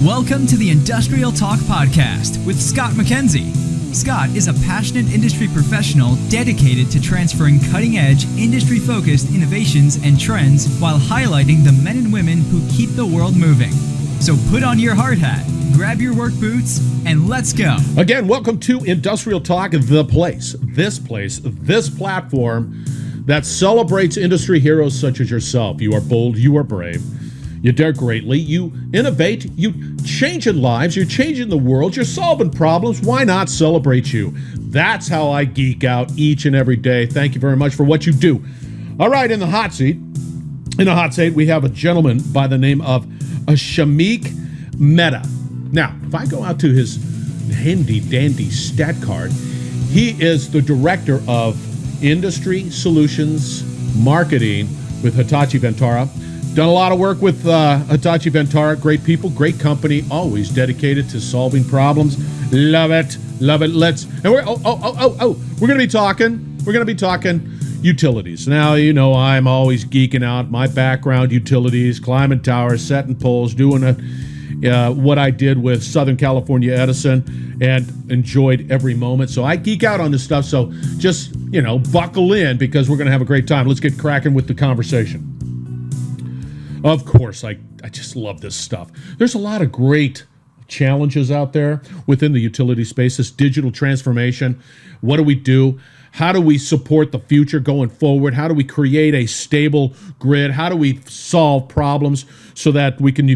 Welcome to the Industrial Talk Podcast with Scott McKenzie. Scott is a passionate industry professional dedicated to transferring cutting-edge, industry-focused innovations and trends while highlighting the men and women who keep the world moving. So put on your hard hat, grab your work boots, and let's go. Again, welcome to Industrial Talk, the place, this platform that celebrates industry heroes such as yourself. You are bold, you are brave, you dare greatly, you innovate, you changing lives, you're changing the world, you're solving problems. Why not celebrate you? That's how I geek out each and every day. Thank you very much for what you do. All right, in the hot seat, we have a gentleman by the name of Shamik Mehta. Now, if I go out to his handy-dandy stat card, he is the Director of Industry Solutions Marketing with Hitachi Vantara. Done a lot of work with Hitachi Vantara. Great people, great company, always dedicated to solving problems. Love it, love it. We're gonna be talking utilities. Now, you know, I'm always geeking out. My background, utilities, climbing towers, setting poles, doing what I did with Southern California Edison, and enjoyed every moment. So I geek out on this stuff. So just, buckle in because we're gonna have a great time. Let's get cracking with the conversation. Of course, I just love this stuff. There's a lot of great challenges out there within the utility space, this digital transformation. What do we do? How do we support the future going forward? How do we create a stable grid? How do we solve problems so that we can,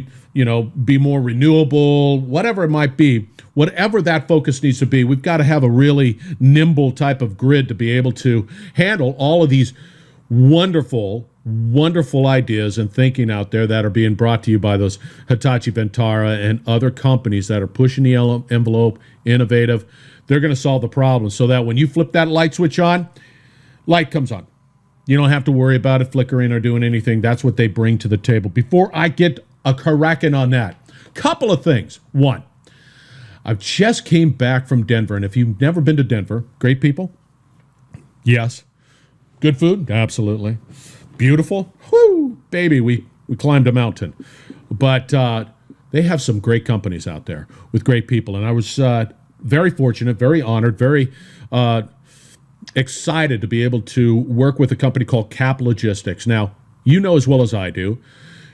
be more renewable, whatever it might be? Whatever that focus needs to be, we've got to have a really nimble type of grid to be able to handle all of these wonderful ideas and thinking out there that are being brought to you by those Hitachi Vantara and other companies that are pushing the envelope, innovative. They're going to solve the problem so that when you flip that light switch on, light comes on. You don't have to worry about it flickering or doing anything. That's what they bring to the table. Before I get a cracking on that, couple of things. One, I just came back from Denver, and if you've never been to Denver, great people. Yes. Good food? Absolutely. Beautiful? Whoo, baby, we climbed a mountain. But they have some great companies out there with great people. And I was very fortunate, very honored, very excited to be able to work with a company called Cap Logistics. Now, you know as well as I do,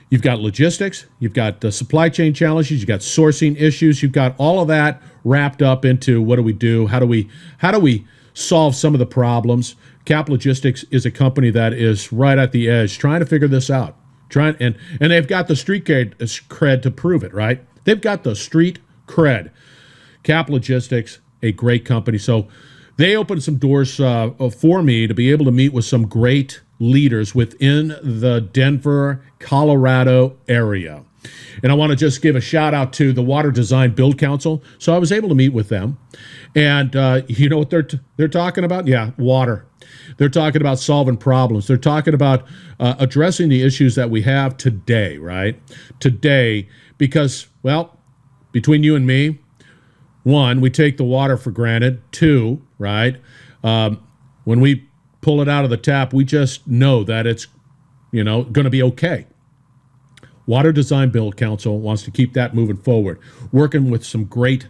you've got logistics, you've got the supply chain challenges, you've got sourcing issues, you've got all of that wrapped up into what do we do, how do we solve some of the problems. Cap Logistics is a company that is right at the edge, trying to figure this out. And they've got the street cred to prove it, right? They've got the street cred. Cap Logistics, a great company. So they opened some doors for me to be able to meet with some great leaders within the Denver, Colorado area. And I want to just give a shout out to the Water Design Build Council. So I was able to meet with them. And you know what they're talking about? Yeah, water. They're talking about solving problems. They're talking about addressing the issues that we have today, right? Today, because, well, between you and me, one, we take the water for granted. Two, right? When we pull it out of the tap, we just know that it's, going to be okay. Water Design Build Council wants to keep that moving forward, working with some great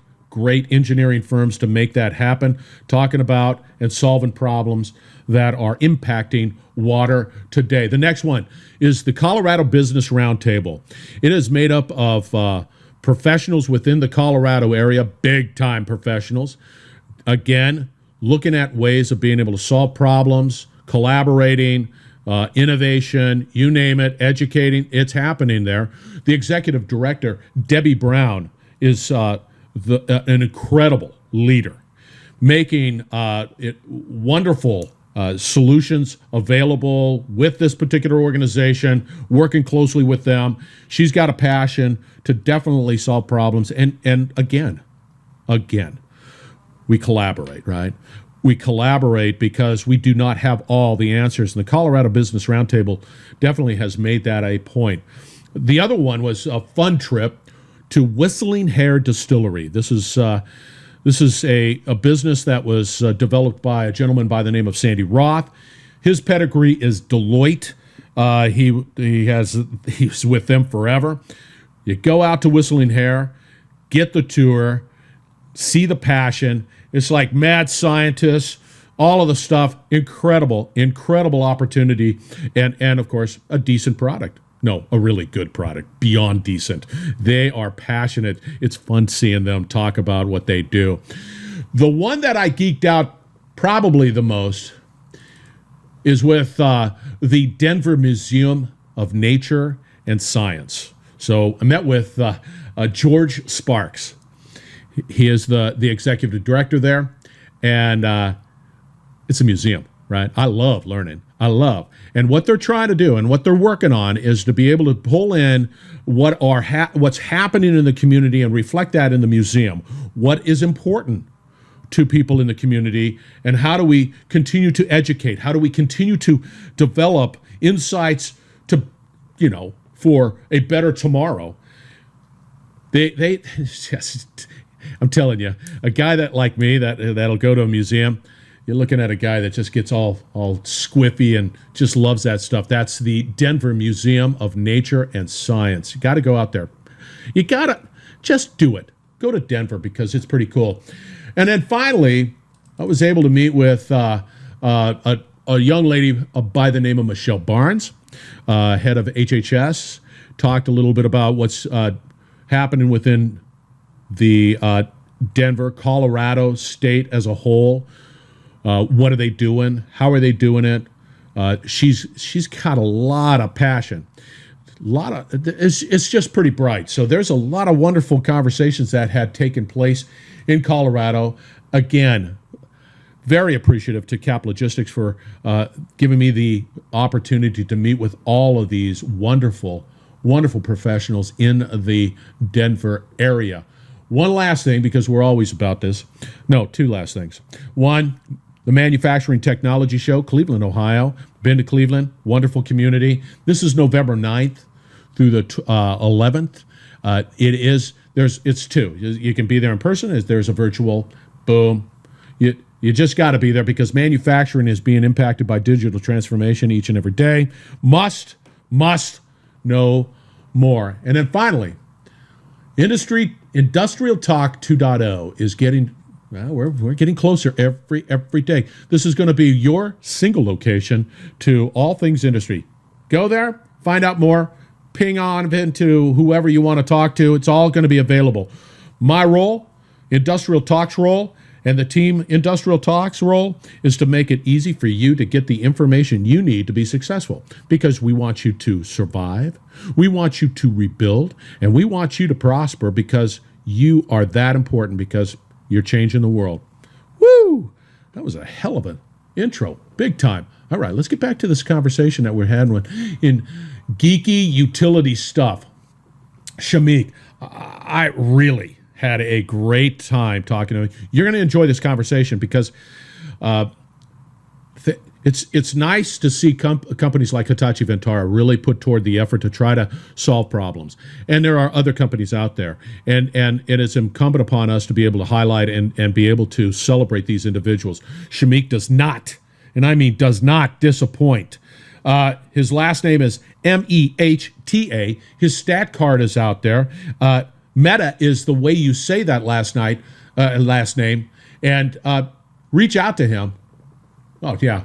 engineering firms to make that happen, talking about and solving problems that are impacting water today. The next one is the Colorado Business Roundtable. It is made up of professionals within the Colorado area, big-time professionals. Again, looking at ways of being able to solve problems, collaborating, innovation, you name it, educating. It's happening there. The executive director, Debbie Brown, is an incredible leader, making wonderful solutions available with this particular organization, working closely with them. She's got a passion to definitely solve problems. And again, we collaborate, right? We collaborate because we do not have all the answers. And the Colorado Business Roundtable definitely has made that a point. The other one was a fun trip to Whistling Hare Distillery. This is a business that was developed by a gentleman by the name of Sandy Roth. His pedigree is Deloitte. He's with them forever. You go out to Whistling Hare, get the tour, see the passion. It's like mad scientists, all of the stuff. Incredible opportunity. And of course, a decent product. No, a really good product, beyond decent. They are passionate. It's fun seeing them talk about what they do. The one that I geeked out probably the most is with the Denver Museum of Nature and Science. So I met with George Sparks. He is the executive director there, and it's a museum, right? I love learning. And what they're trying to do and what they're working on is to be able to pull in what's happening in the community and reflect that in the museum. What is important to people in the community, and how do we continue to educate? How do we continue to develop insights to, for a better tomorrow? They just, I'm telling you, a guy that like me that'll go to a museum. You're looking at a guy that just gets all squiffy and just loves that stuff. That's the Denver Museum of Nature and Science. You got to go out there. You got to just do it. Go to Denver because it's pretty cool. And then finally, I was able to meet with a young lady by the name of Michelle Barnes, head of HHS. Talked a little bit about what's happening within the Denver, Colorado state as a whole. What are they doing? How are they doing it? She's got a lot of passion. It's just pretty bright. So there's a lot of wonderful conversations that had taken place in Colorado. Again, very appreciative to Cap Logistics for giving me the opportunity to meet with all of these wonderful professionals in the Denver area. One last thing, because we're always about this. No, two last things. One, the Manufacturing Technology Show, Cleveland, Ohio. Been to Cleveland, wonderful community. This is November 9th through the 11th. It's two. You can be there in person. There's a virtual. Boom. You just got to be there because manufacturing is being impacted by digital transformation each and every day. Must know more. And then finally, Industrial Talk 2.0 is getting. Well, we're getting closer every day. This is going to be your single location to all things industry. Go there, find out more, ping on into whoever you want to talk to. It's all going to be available. My role, Industrial Talks role, and the team Industrial Talks role is to make it easy for you to get the information you need to be successful, because we want you to survive, we want you to rebuild, and we want you to prosper because you are that important, because you're changing the world. Woo! That was a hell of an intro. Big time. All right, let's get back to this conversation that we're having in geeky utility stuff. Shamik, I really had a great time talking to you. You're going to enjoy this conversation because it's nice to see companies like Hitachi Vantara really put toward the effort to try to solve problems. And there are other companies out there. And it is incumbent upon us to be able to highlight and be able to celebrate these individuals. Shamik does not, and I mean does not, disappoint. His last name is MEHTA. His stat card is out there. Mehta is the way you say that last name. And reach out to him. Oh, yeah.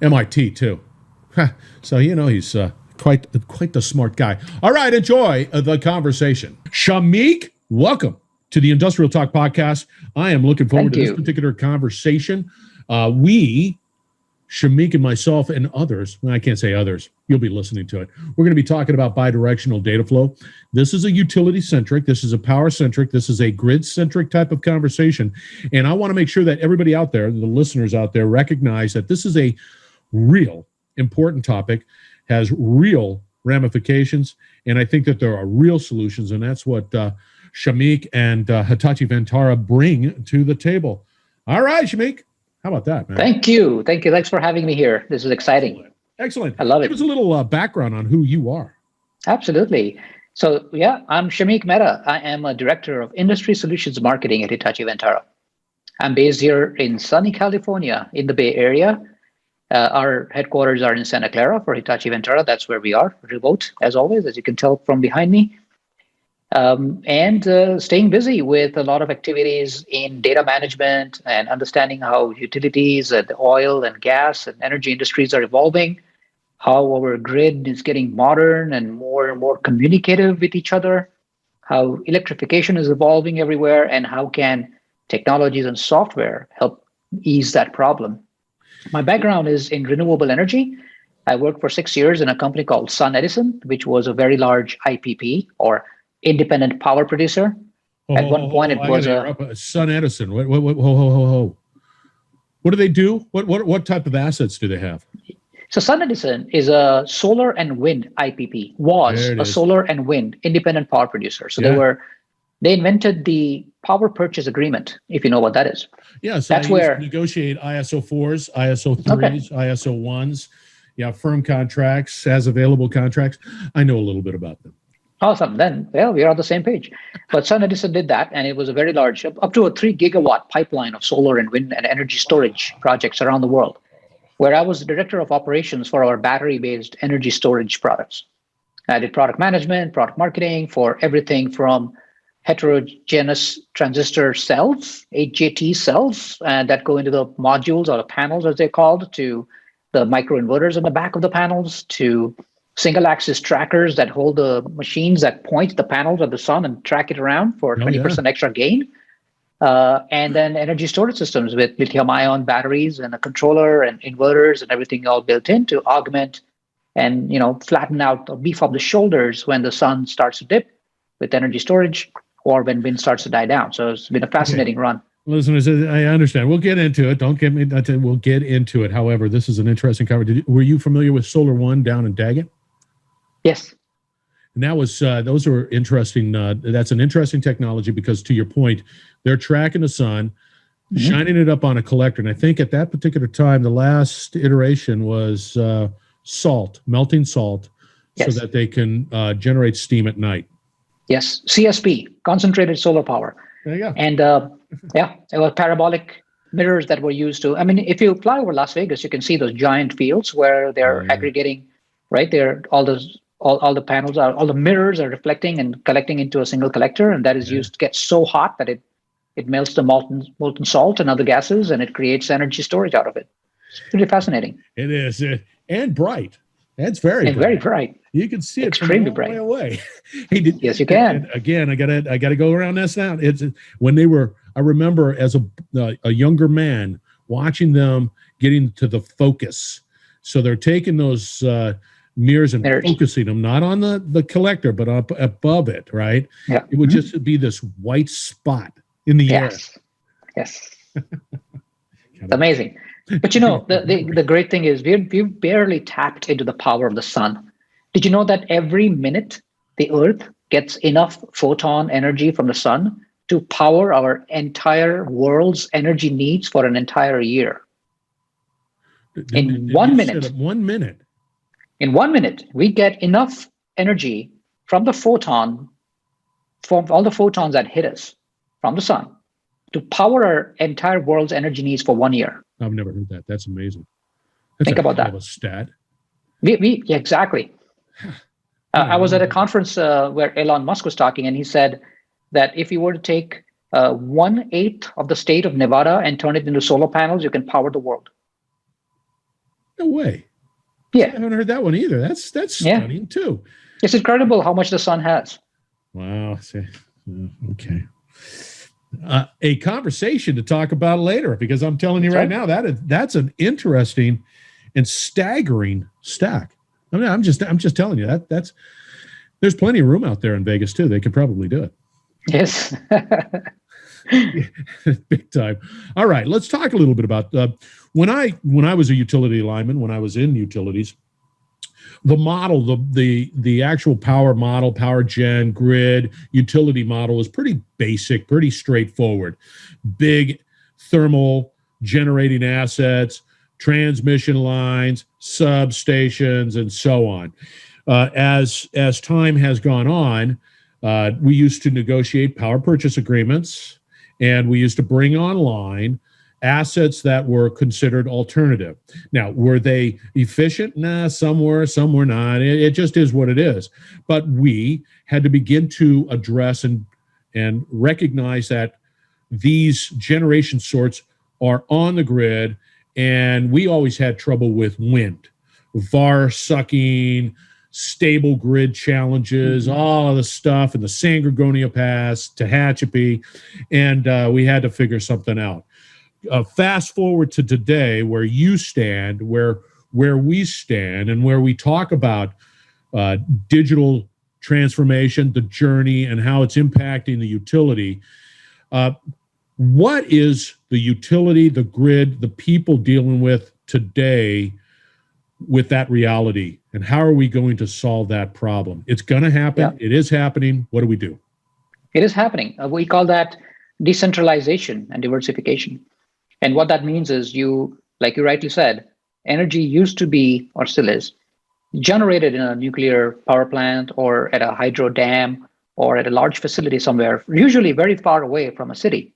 MIT, too. So, he's quite the smart guy. All right, enjoy the conversation. Shamik, welcome to the Industrial Talk Podcast. I am looking forward to this particular conversation. Shamik and myself and others, well, I can't say others, you'll be listening to it. We're going to be talking about bi-directional data flow. This is a utility-centric, this is a power-centric, this is a grid-centric type of conversation. And I want to make sure that everybody out there, the listeners out there, recognize that this is a real important topic, has real ramifications, and I think that there are real solutions, and that's what Shamik and Hitachi Vantara bring to the table. All right, Shamik. How about that, man? Thank you. Thanks for having me here. This is exciting. Excellent. I love it. Give us a little background on who you are. Absolutely. So, I'm Shamik Mehta. I am a director of industry solutions marketing at Hitachi Vantara. I'm based here in sunny California in the Bay Area. Our headquarters are in Santa Clara for Hitachi Vantara. That's where we are, remote, as always, as you can tell from behind me. and staying busy with a lot of activities in data management and understanding how utilities and the oil and gas and energy industries are evolving, how our grid is getting modern and more communicative with each other, how electrification is evolving everywhere, and how can technologies and software help ease that problem. My background is in renewable energy. I worked for 6 years in a company called SunEdison, which was a very large IPP, or independent power producer. At one point, it was a SunEdison. What do they do? What type of assets do they have? So SunEdison is a solar and wind IPP. Was a solar and wind independent power producer. So they invented the power purchase agreement, if you know what that is. Yes, that's where negotiate ISO 4s, ISO 3s, ISO 1s. Yeah, firm contracts, as available contracts. I know a little bit about them. Awesome. Then, well, we're on the same page. But SunEdison did that, and it was a very large, up to a 3 gigawatt pipeline of solar and wind and energy storage projects around the world, where I was the director of operations for our battery-based energy storage products. I did product management, product marketing for everything from heterogeneous transistor cells, HJT cells, that go into the modules or the panels, as they're called, to the microinverters in the back of the panels, to single axis trackers that hold the machines that point the panels of the sun and track it around for 20% extra gain. And then energy storage systems with lithium ion batteries and a controller and inverters and everything all built in to augment and flatten out or beef up the shoulders when the sun starts to dip with energy storage or when wind starts to die down. So it's been a fascinating run. Listeners, I understand. We'll get into it. Don't get me. We'll get into it. However, this is an interesting cover. Were you familiar with Solar One down in Daggett? Yes. And that was those were interesting. That's an interesting technology because, to your point, they're tracking the sun, shining it up on a collector. And I think at that particular time, the last iteration was melting salt, so that they can generate steam at night. Yes, CSP, concentrated solar power. There you go. And it was parabolic mirrors that were used to. I mean, if you fly over Las Vegas, you can see those giant fields where they're aggregating. Right there, all the panels are, all the mirrors are reflecting and collecting into a single collector, and that is used to get so hot that it melts the molten salt and other gases, and it creates energy storage out of it. It's pretty fascinating. It is, and bright. It's very bright. You can see it extremely from a bright. Way away. Yes, you can. Again, I gotta go around this now. It's when they were. I remember as a younger man watching them getting to the focus. So they're taking those mirrors and focusing them not on the collector but up above it. Right. Yeah. It would just be this white spot in the air. Yes. It's amazing. But the great thing is we've barely tapped into the power of the sun. Did you know that every minute the Earth gets enough photon energy from the sun to power our entire world's energy needs for an entire year? In 1 minute. 1 minute. In 1 minute, we get enough energy from all the photons that hit us from the sun to power our entire world's energy needs for 1 year. I've never heard that. That's amazing. Think about that. A stat. Exactly. I was at a conference where Elon Musk was talking, and he said that if you were to take 1/8 of the state of Nevada and turn it into solar panels, you can power the world. No way. Yeah. I haven't heard that one either. That's stunning too. It's incredible how much the sun has. Wow. Okay. A conversation to talk about later, because I'm telling you right now that's an interesting and staggering stack. I mean, I'm just telling you that's there's plenty of room out there in Vegas too. They could probably do it. Yes. Big time. All right, let's talk a little bit about when I was a utility lineman, when I was in utilities, the model, the actual power model, power gen, grid, utility model is pretty basic, pretty straightforward. Big thermal generating assets, transmission lines, substations, and so on. As time has gone on, we used to negotiate power purchase agreements, and we used to bring online assets that were considered alternative. Now, were they efficient? Nah, some were, some were not. It just is what it is. But we had to begin to address and recognize that these generation sorts are on the grid, and we always had trouble with wind, VAR sucking, stable grid challenges, all of the stuff in the San Gorgonio Pass, Tehachapi, and we had to figure something out. Fast forward to today, where you stand, where we stand, and where we talk about digital transformation, the journey, and how it's impacting the utility. What is the utility, the grid, the people dealing with today with that reality, and how are we going to solve that problem? It's going to happen. Yeah. It is happening. What do we do? It is happening. We call that decentralization and diversification. And what that means is like you rightly said, energy used to be, or still is, generated in a nuclear power plant or at a hydro dam or at a large facility somewhere, usually very far away from a city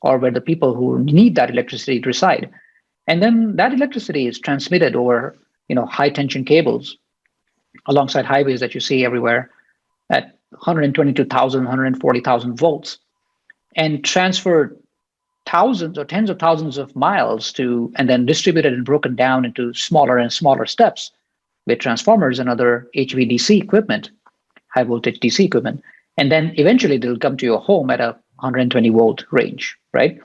or where the people who need that electricity reside. And then that electricity is transmitted over high tension cables alongside highways that you see everywhere at 122,000, 140,000 volts, and transferred thousands or tens of thousands of miles and then distributed and broken down into smaller and smaller steps with transformers and other HVDC equipment, high voltage DC equipment. And then eventually they'll come to your home at a 120 volt range, right?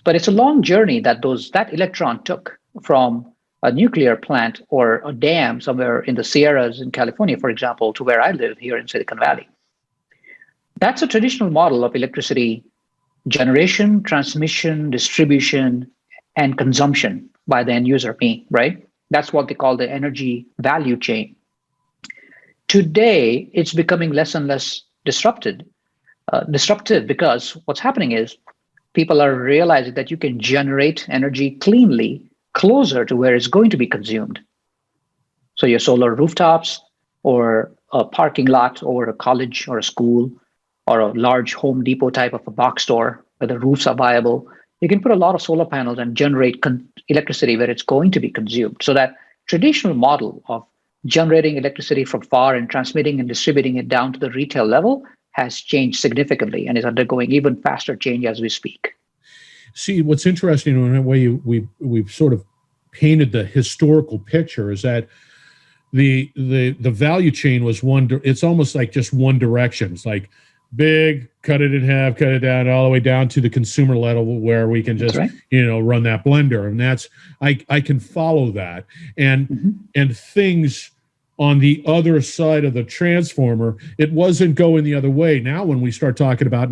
But it's a long journey that electron took from a nuclear plant or a dam somewhere in the Sierras in California, for example, to where I live here in Silicon Valley. That's a traditional model of electricity generation, transmission, distribution, and consumption by the end user, me, right? That's what they call the energy value chain. Today, it's becoming less and less disruptive because what's happening is people are realizing that you can generate energy cleanly closer to where it's going to be consumed. So your solar rooftops or a parking lot over a college or a school or a large Home Depot type of a box store where the roofs are viable, you can put a lot of solar panels and generate electricity where it's going to be consumed. So that traditional model of generating electricity from far and transmitting and distributing it down to the retail level has changed significantly and is undergoing even faster change as we speak. See, what's interesting in the way we've sort of painted the historical picture is that the value chain was it's almost like just one direction. It's like big, cut it in half, cut it down, all the way down to the consumer level where we can just, run that blender. And that's, I can follow that. And things on the other side of the transformer, it wasn't going the other way. Now, when we start talking about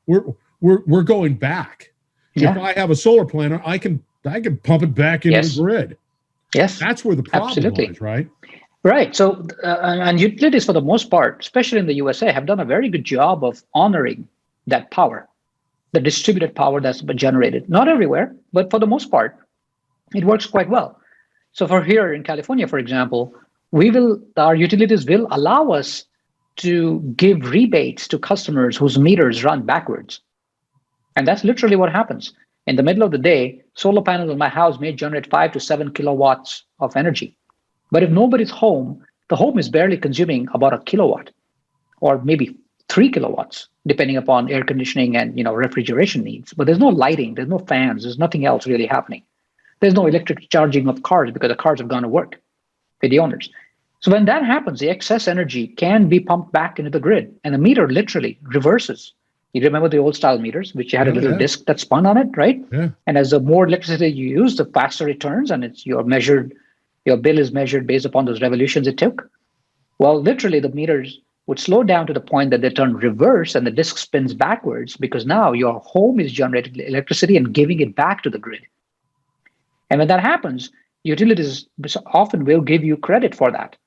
we're going back. Yeah. If I have a solar panel, I can pump it back into the grid. Yes. That's where the problem lies, right? Right. So, and utilities, for the most part, especially in the USA, have done a very good job of honoring that power, the distributed power that's been generated. Not everywhere, but for the most part, it works quite well. So for here in California, for example, our utilities will allow us to give rebates to customers whose meters run backwards. And that's literally what happens. In the middle of the day, solar panels in my house may generate 5 to 7 kilowatts of energy. But if nobody's home, the home is barely consuming about a kilowatt or maybe 3 kilowatts, depending upon air conditioning and refrigeration needs. But there's no lighting, there's no fans, there's nothing else really happening. There's no electric charging of cars because the cars have gone to work with the owners. So when that happens, the excess energy can be pumped back into the grid and the meter literally reverses. You remember the old style meters, which you had a little disc that spun on it, right? Yeah. And as the more electricity you use, the faster it turns, and your bill is measured based upon those revolutions it took. Well, literally the meters would slow down to the point that they turn reverse and the disc spins backwards because now your home is generating electricity and giving it back to the grid. And when that happens, utilities often will give you credit for that.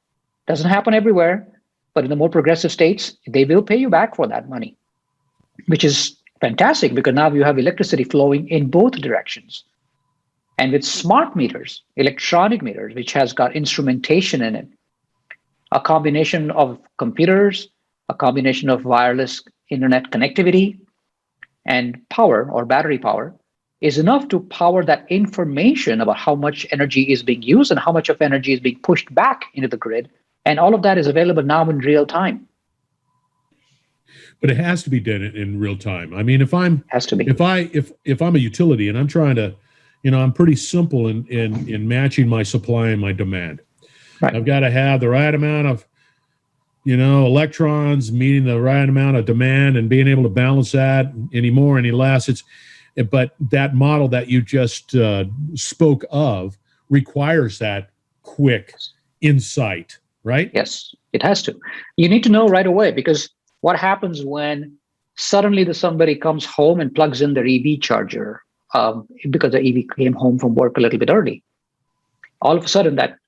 Doesn't happen everywhere, but in the more progressive states, they will pay you back for that money, which is fantastic because now you have electricity flowing in both directions. And with smart meters, electronic meters, which has got instrumentation in it, a combination of computers, a combination of wireless internet connectivity, and power or battery power, is enough to power that information about how much energy is being used and how much of energy is being pushed back into the grid. And all of that is available now in real time. But it has to be done in real time. I mean, if I'm a utility and I'm trying to, I'm pretty simple in matching my supply and my demand. Right. I've got to have the right amount of, electrons meeting the right amount of demand and being able to balance that any more, any less. But that model that you just spoke of requires that quick insight, right? Yes, it has to. You need to know right away, because what happens when suddenly somebody comes home and plugs in their EV charger because the EV came home from work a little bit early. All of a sudden, that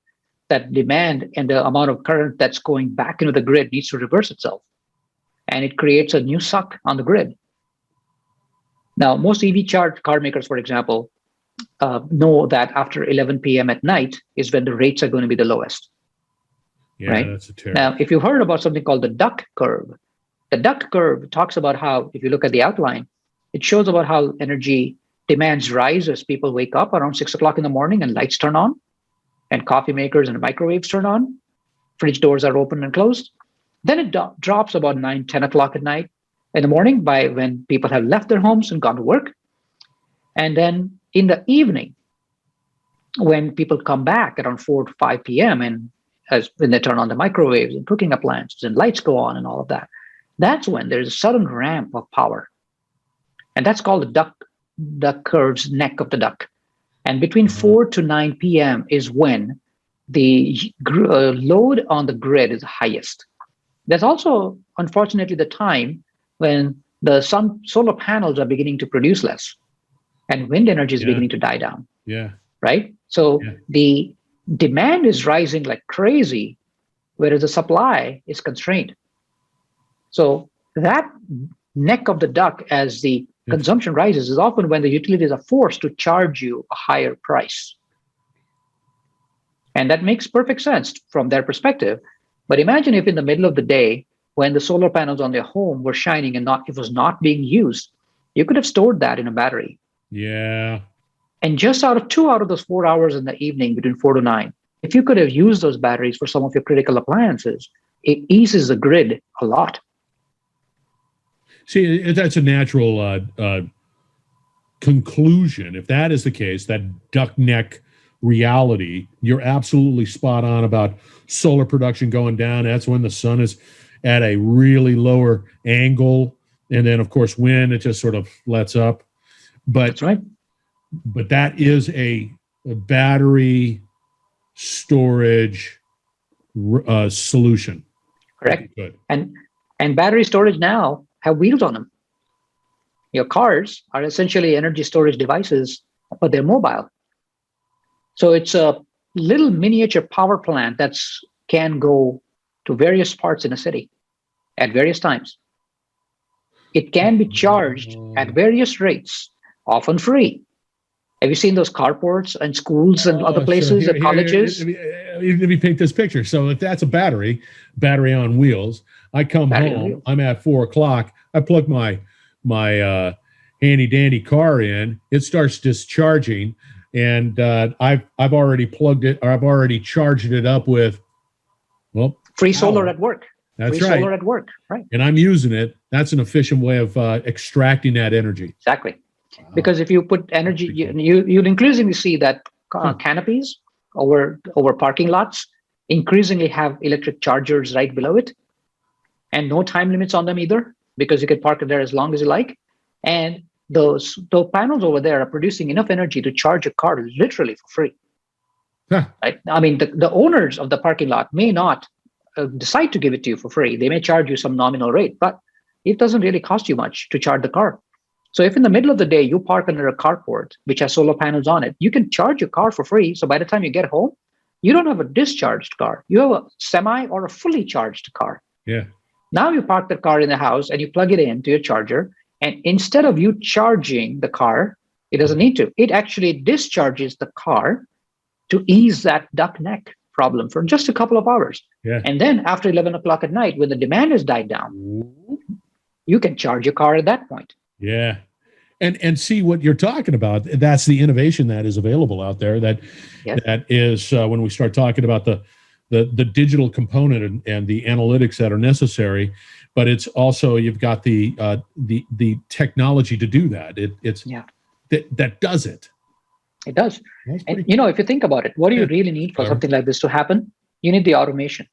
demand and the amount of current that's going back into the grid needs to reverse itself. And it creates a new suck on the grid. Now, most EV car makers, for example, know that after 11 p.m. at night is when the rates are going to be the lowest. Yeah, right? That's a terrible. Now, if you heard about something called the duck curve, the duck curve talks about how, if you look at the outline, it shows about how energy demands rise as people wake up around 6 o'clock in the morning and lights turn on, and coffee makers and microwaves turn on, fridge doors are open and closed. Then it drops about 9, 10 o'clock at night in the morning by when people have left their homes and gone to work. And then in the evening, when people come back around 4 to 5 p.m. and when they turn on the microwaves and cooking appliances and lights go on and all of that, that's when there's a sudden ramp of power. And that's called the duck curve's neck of the duck. And between 4 to 9 p.m. is when the load on the grid is highest. There's also, unfortunately, the time when the solar panels are beginning to produce less and wind energy is beginning to die down. Yeah. Right? So the demand is rising like crazy, whereas the supply is constrained. So that neck of the duck, as the consumption rises, is often when the utilities are forced to charge you a higher price. And that makes perfect sense from their perspective. But imagine if in the middle of the day, when the solar panels on their home were shining and it was not being used, you could have stored that in a battery. Yeah. And just 2 out of those 4 hours in the evening between 4 to 9, if you could have used those batteries for some of your critical appliances, it eases the grid a lot. See, that's a natural conclusion. If that is the case, that duck neck reality, you're absolutely spot on about solar production going down. That's when the sun is at a really lower angle. And then, of course, wind, it just sort of lets up. But that's right. But that is a battery storage solution. Correct. Good. And battery storage now have wheels on them. Your cars are essentially energy storage devices, but they're mobile. So it's a little miniature power plant that can go to various parts in a city at various times. It can be charged at various rates, often free. Have you seen those carports and schools and other places and colleges? Let me paint this picture. So if that's a battery on wheels, I come home, I'm at 4 o'clock, I plug my handy dandy car in, it starts discharging, and I've already plugged it, or I've already charged it up with, free solar at work. That's free right. Solar at work, right? And I'm using it. That's an efficient way of extracting that energy. Exactly. Because if you put energy, you'll increasingly see that canopies over parking lots increasingly have electric chargers right below it, and no time limits on them either, because you can park it there as long as you like. And those panels over there are producing enough energy to charge a car literally for free. Right? I mean, the owners of the parking lot may not decide to give it to you for free. They may charge you some nominal rate, but it doesn't really cost you much to charge the car. So if in the middle of the day you park under a carport which has solar panels on it, you can charge your car for free. So by the time you get home, you don't have a discharged car. You have a semi or a fully charged car. Yeah. Now you park the car in the house and you plug it in to your charger. And instead of you charging the car, it doesn't need to. It actually discharges the car to ease that duck neck problem for just a couple of hours. Yeah. And then after 11 o'clock at night, when the demand has died down, you can charge your car at that point. Yeah. and see what you're talking about. That's the innovation that is available out there. That is when we start talking about the digital component and the analytics that are necessary. But it's also you've got the technology to do that. That does it. It does. And if you think about it, what do you really need for something like this to happen? You need the automation.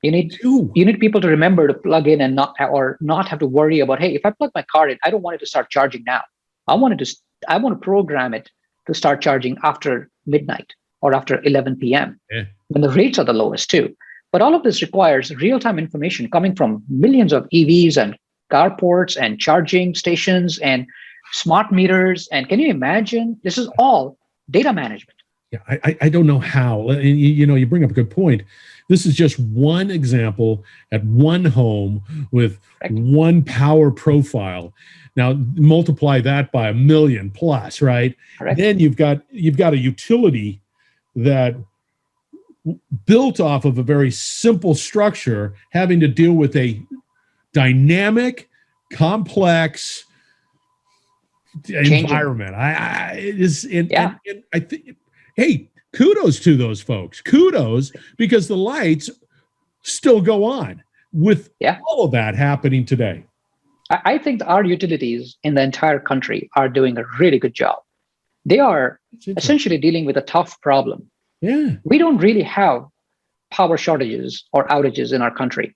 You need people to remember to plug in and not have to worry about, hey, if I plug my car in, I don't want it to start charging now. I want to program it to start charging after midnight or after 11 p.m. when the rates are the lowest too. But all of this requires real-time information coming from millions of EVs and carports and charging stations and smart meters. And can you imagine? This is all data management. Yeah, I don't know how. You bring up a good point. This is just one example at one home with one power profile. Now multiply that by 1 million plus, right? Correct. Then you've got a utility that built off of a very simple structure, having to deal with a dynamic, complex environment. I think, hey, kudos to those folks. Kudos, because the lights still go on with all of that happening today. I think our utilities in the entire country are doing a really good job. They are essentially dealing with a tough problem. Yeah. We don't really have power shortages or outages in our country.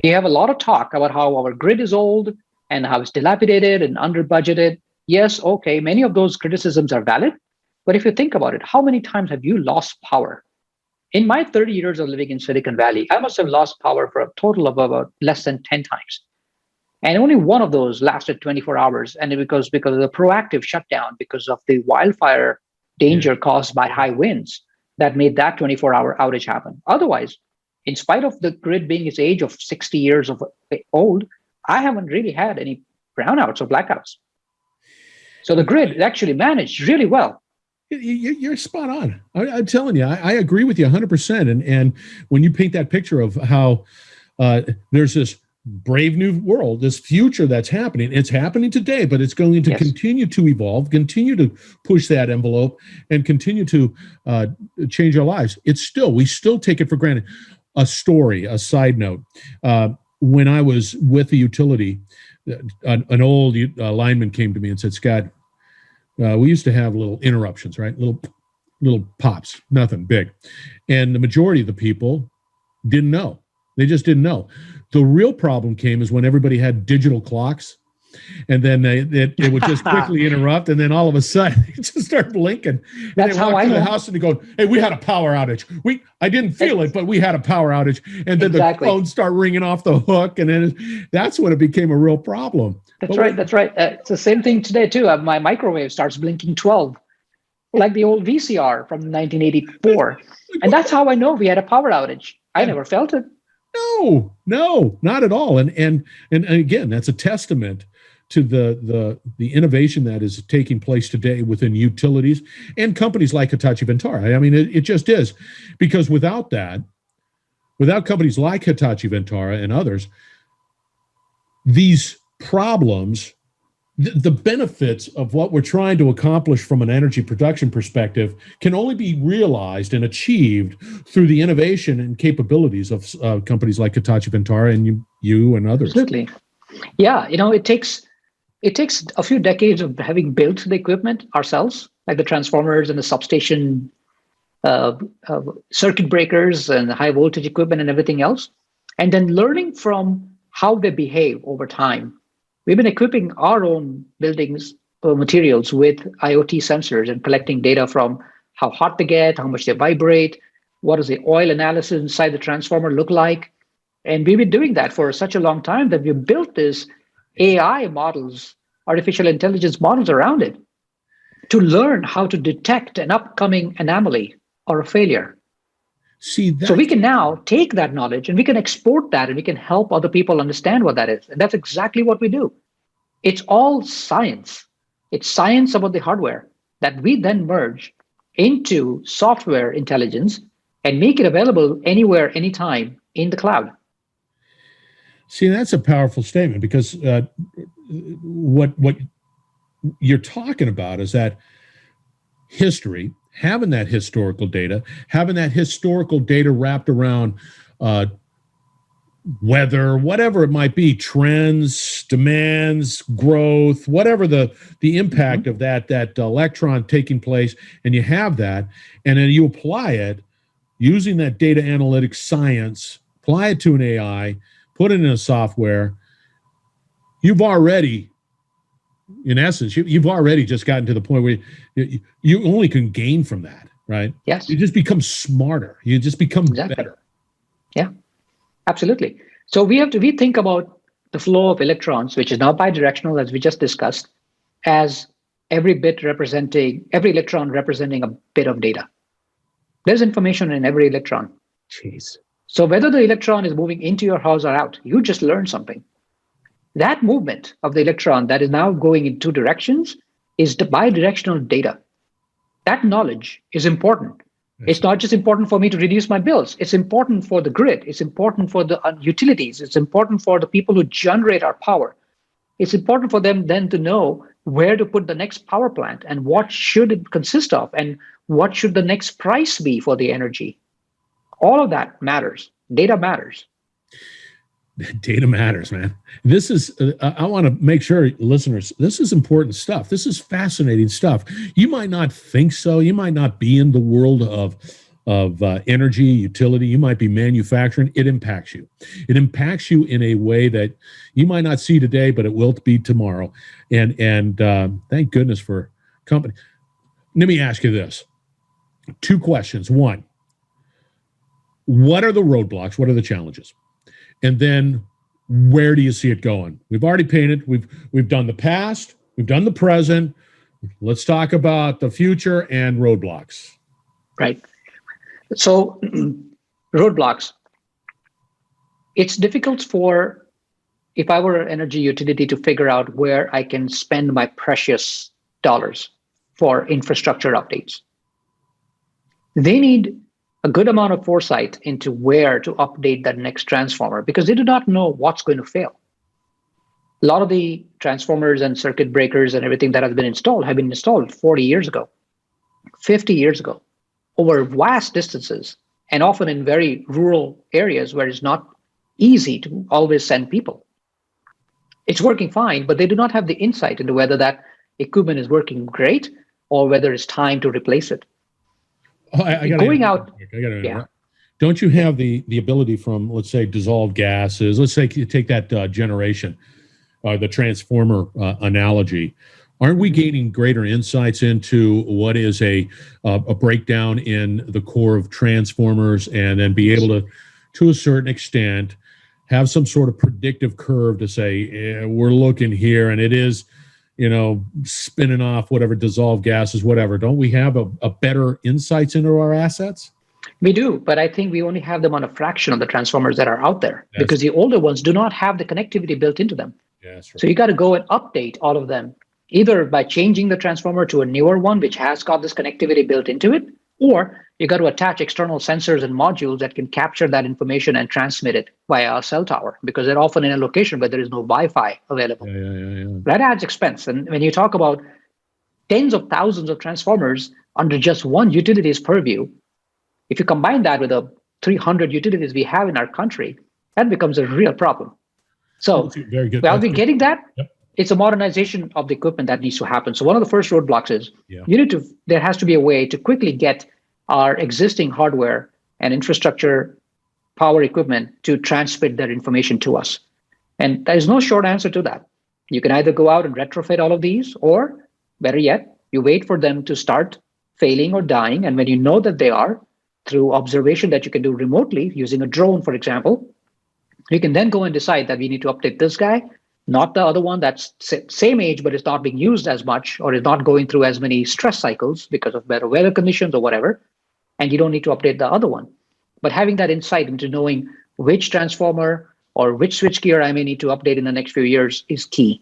We have a lot of talk about how our grid is old and how it's dilapidated and under budgeted. Yes, okay, many of those criticisms are valid. But if you think about it, how many times have you lost power? In my 30 years of living in Silicon Valley, I must have lost power for a total of about less than 10 times. And only one of those lasted 24 hours. And because of the proactive shutdown, because of the wildfire danger caused by high winds, that made that 24-hour outage happen. Otherwise, in spite of the grid being its age of 60 years old, I haven't really had any brownouts or blackouts. So the grid actually managed really well. You're spot on. I'm telling you, I agree with you 100%. And when you paint that picture of how there's this brave new world, this future that's happening, it's happening today, but it's going to continue to evolve, continue to push that envelope, and continue to change our lives. We still take it for granted. A side note, when I was with the utility, an old lineman came to me and said, Scott, we used to have little interruptions, right? Little pops, nothing big. And the majority of the people didn't know. They just didn't know. The real problem came is when everybody had digital clocks, and then it would just quickly interrupt, and then all of a sudden it just start blinking. That's how I know. The house and they go, "Hey, we had a power outage. I didn't feel it, but we had a power outage." And then the phones start ringing off the hook, and then that's when it became a real problem. That's right. It's the same thing today too. My microwave starts blinking 12, like the old VCR from 1984, and that's how I know we had a power outage. I never felt it. No, not at all. And again, that's a testament to the innovation that is taking place today within utilities and companies like Hitachi Vantara. I mean, it just is, because without companies like Hitachi Vantara and others, these problems, the benefits of what we're trying to accomplish from an energy production perspective can only be realized and achieved through the innovation and capabilities of companies like Hitachi Vantara and you and others. Absolutely. Yeah, it takes a few decades of having built the equipment ourselves, like the transformers and the substation circuit breakers and the high voltage equipment and everything else, and then learning from how they behave over time. We've been equipping our own buildings materials with IoT sensors and collecting data from how hot they get, how much they vibrate, what does the oil analysis inside the transformer look like. And we've been doing that for such a long time that we've built this AI models, artificial intelligence models around it to learn how to detect an upcoming anomaly or a failure. So we can now take that knowledge and we can export that and we can help other people understand what that is. And that's exactly what we do. It's all science. It's science about the hardware that we then merge into software intelligence and make it available anywhere, anytime in the cloud. See, that's a powerful statement, because what you're talking about is that history, having that historical data wrapped around weather, whatever it might be, trends, demands, growth, whatever the impact of that electron taking place, and you have that, and then you apply it using that data analytics science, apply it to an AI, put it in a software. You've already, in essence, you've already just gotten to the point where you only can gain from that, right? Yes. You just become smarter. You just become better. Yeah, absolutely. So we think about the flow of electrons, which is now bidirectional, as we just discussed, as every electron representing a bit of data. There's information in every electron. Jeez. So whether the electron is moving into your house or out, you just learned something. That movement of the electron that is now going in two directions is the bidirectional data. That knowledge is important. It's not just important for me to reduce my bills. It's important for the grid. It's important for the utilities. It's important for the people who generate our power. It's important for them then to know where to put the next power plant and what should it consist of and what should the next price be for the energy. All of that matters. Data matters. Data matters, man. This is, I want to make sure, listeners, this is important stuff. This is fascinating stuff. You might not think so. You might not be in the world of energy, utility. You might be manufacturing. It impacts you. It impacts you in a way that you might not see today, but it will be tomorrow. And thank goodness for company. Let me ask you this. Two questions. One, what are the roadblocks? What are the challenges? And then where do you see it going? We've already painted. We've done the past. We've done the present. Let's talk about the future and roadblocks. Right. So roadblocks. It's difficult if I were an energy utility, to figure out where I can spend my precious dollars for infrastructure updates. They need a good amount of foresight into where to update that next transformer because they do not know what's going to fail. A lot of the transformers and circuit breakers and everything that has been installed have been installed 40 years ago, 50 years ago, over vast distances, and often in very rural areas where it's not easy to always send people. It's working fine, but they do not have the insight into whether that equipment is working great or whether it's time to replace it. Oh, I gotta going out. Yeah. Don't you have the ability from, let's say, dissolved gases? Let's say you take that generation, the transformer analogy. Aren't we gaining greater insights into what is a breakdown in the core of transformers, and then be able to a certain extent, have some sort of predictive curve to say, we're looking here, and it is, spinning off whatever dissolved gases, whatever. Don't we have a better insights into our assets? We do, but I think we only have them on a fraction of the transformers that are out there because the older ones do not have the connectivity built into them. That's right. So you got to go and update all of them, either by changing the transformer to a newer one, which has got this connectivity built into it, or you got to attach external sensors and modules that can capture that information and transmit it via a cell tower, because they're often in a location where there is no Wi-Fi available. Yeah. That adds expense. And when you talk about tens of thousands of transformers under just one utility's purview, if you combine that with the 300 utilities we have in our country, that becomes a real problem. So very good. While we're getting that, yep. It's a modernization of the equipment that needs to happen. So one of the first roadblocks is there has to be a way to quickly get our existing hardware and infrastructure power equipment to transmit that information to us. And there is no short answer to that. You can either go out and retrofit all of these, or better yet, you wait for them to start failing or dying. And when you know that they are, through observation that you can do remotely using a drone, for example, you can then go and decide that we need to update this guy, not the other one that's same age, but is not being used as much or is not going through as many stress cycles because of better weather conditions or whatever. And you don't need to update the other one. But having that insight into knowing which transformer or which switchgear I may need to update in the next few years is key.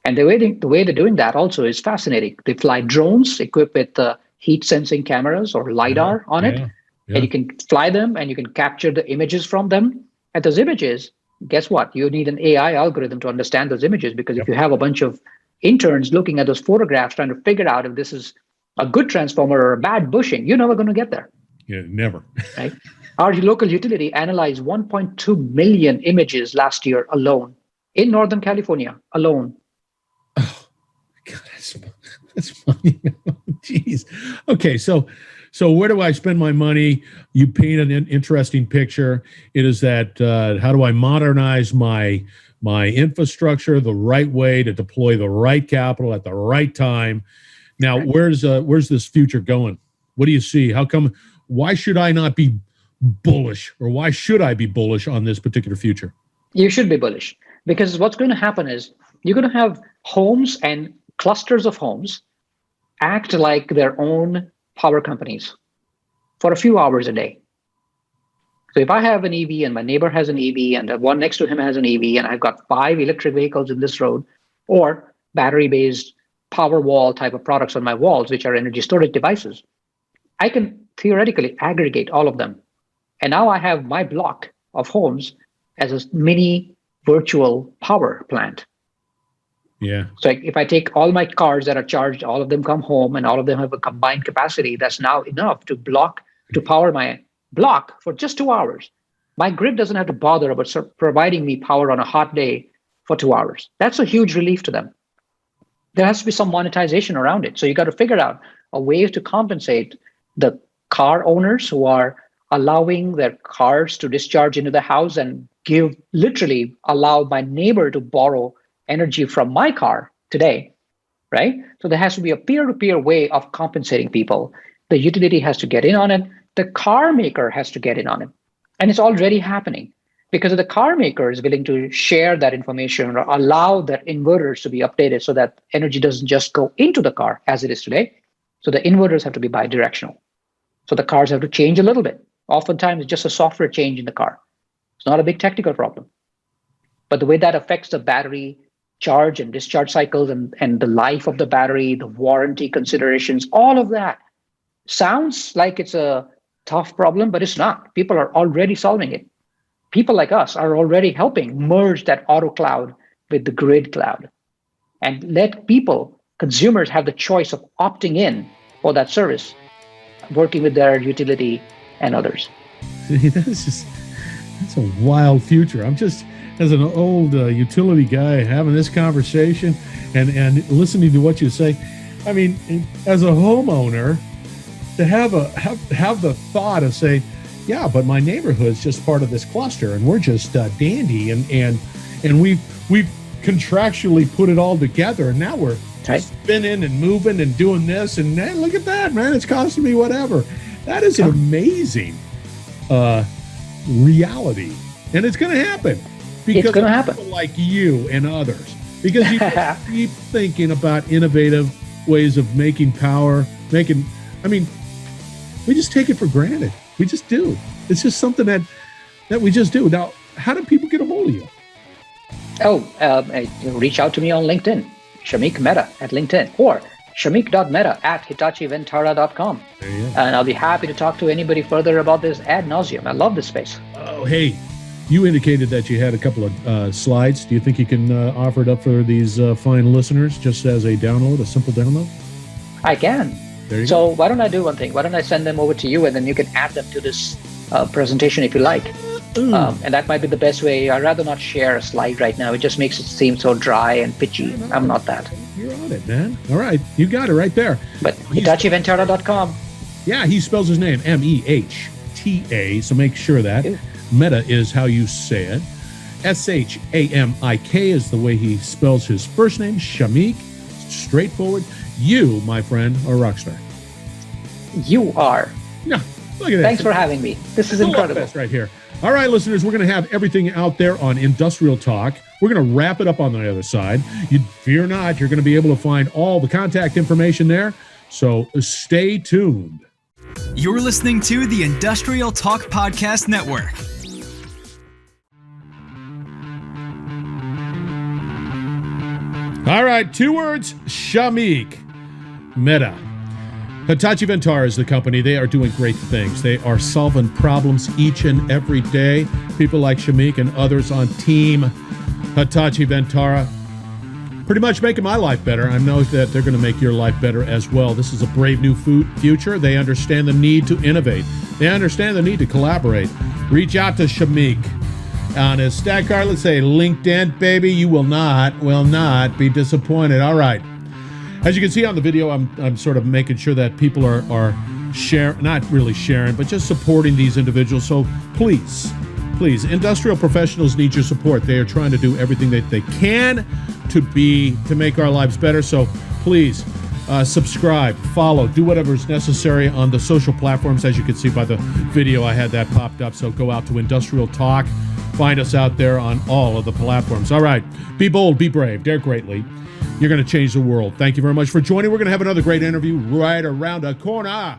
And the way they're doing that also is fascinating. They fly drones equipped with heat sensing cameras or LiDAR on it. And you can fly them and you can capture the images from them. And those images, guess what? You need an AI algorithm to understand those images, because if you have a bunch of interns looking at those photographs trying to figure out if this is a good transformer or a bad bushing. You're never going to get there. Yeah, never. Right? Our local utility analyzed 1.2 million images last year alone in Northern California alone. Oh, God, that's funny. Jeez. Okay, so where do I spend my money? You paint an interesting picture. It is that how do I modernize my infrastructure the right way to deploy the right capital at the right time? Now, where's this future going? What do you see? How come? Why should I not be bullish, or why should I be bullish on this particular future? You should be bullish, because what's going to happen is you're going to have homes and clusters of homes act like their own power companies for a few hours a day. So if I have an EV and my neighbor has an EV and the one next to him has an EV and I've got 5 electric vehicles in this road, or battery-based power wall type of products on my walls, which are energy storage devices, I can theoretically aggregate all of them. And now I have my block of homes as a mini virtual power plant. Yeah. So if I take all my cars that are charged, all of them come home and all of them have a combined capacity that's now enough to power my block for just 2 hours. My grid doesn't have to bother about providing me power on a hot day for 2 hours. That's a huge relief to them. There has to be some monetization around it. So you got to figure out a way to compensate the car owners who are allowing their cars to discharge into the house and literally allow my neighbor to borrow energy from my car today, right? So there has to be a peer-to-peer way of compensating people. The utility has to get in on it. The car maker has to get in on it. And it's already happening because the car maker is willing to share that information or allow their inverters to be updated so that energy doesn't just go into the car as it is today. So the inverters have to be bi-directional. So the cars have to change a little bit. Oftentimes, it's just a software change in the car. It's not a big technical problem. But the way that affects the battery charge and discharge cycles and the life of the battery, the warranty considerations, all of that sounds like it's a tough problem, but it's not. People are already solving it. People like us are already helping merge that auto cloud with the grid cloud and let consumers have the choice of opting in for that service, working with their utility and others. See, that's a wild future. I'm just, as an old utility guy, having this conversation and listening to what you say. I mean, as a homeowner, to have the thought of saying, yeah, but my neighborhood's just part of this cluster, and we're just dandy, and we've contractually put it all together, and now we're spinning and moving and doing this, and look at that, man! It's costing me whatever. That is an amazing reality, and it's going to happen because of people like you and others. Because you keep thinking about innovative ways of making power, we just take it for granted. We just do. It's just something that we just do. Now, how do people get a hold of you? Reach out to me on LinkedIn, Shamik Mehta at LinkedIn, or shamik.mehta at hitachivantara.com. And I'll be happy to talk to anybody further about this ad nauseum. I love this space. Oh, hey, you indicated that you had a couple of slides. Do you think you can offer it up for these fine listeners just as a download, a simple download? I can. So why don't I do one thing? Why don't I send them over to you, and then you can add them to this presentation if you like. And that might be the best way. I'd rather not share a slide right now. It just makes it seem so dry and pitchy. I'm not that. You're on it, man. All right. You got it right there. But HitachiVantara.com. Yeah, he spells his name MEHTA. So make sure that. Mehta is how you say it. SHAMIK is the way he spells his first name. Shamik. Straightforward. You, my friend, are a rock star. You are. Yeah, look at that. Thanks for having me. This is incredible. That's right here. All right, listeners, we're going to have everything out there on Industrial Talk. We're going to wrap it up on the other side. You fear not, you're going to be able to find all the contact information there. So stay tuned. You're listening to the Industrial Talk Podcast Network. All right, 2 words, Shamik Mehta. Hitachi Vantara is the company. They are doing great things. They are solving problems each and every day. People like Shamik and others on Team Hitachi Vantara pretty much making my life better. I know that they're going to make your life better as well. This is a brave new future. They understand the need to innovate. They understand the need to collaborate. Reach out to Shamik on his stat card. Let's say LinkedIn, baby. You will not be disappointed. All right. As you can see on the video, I'm sort of making sure that people are sharing, not really sharing, but just supporting these individuals. So please, industrial professionals need your support. They are trying to do everything that they can to make our lives better. So please subscribe, follow, do whatever is necessary on the social platforms. As you can see by the video, I had that popped up. So go out to Industrial Talk. Find us out there on all of the platforms. All right. Be bold, be brave, dare greatly. You're going to change the world. Thank you very much for joining. We're going to have another great interview right around the corner.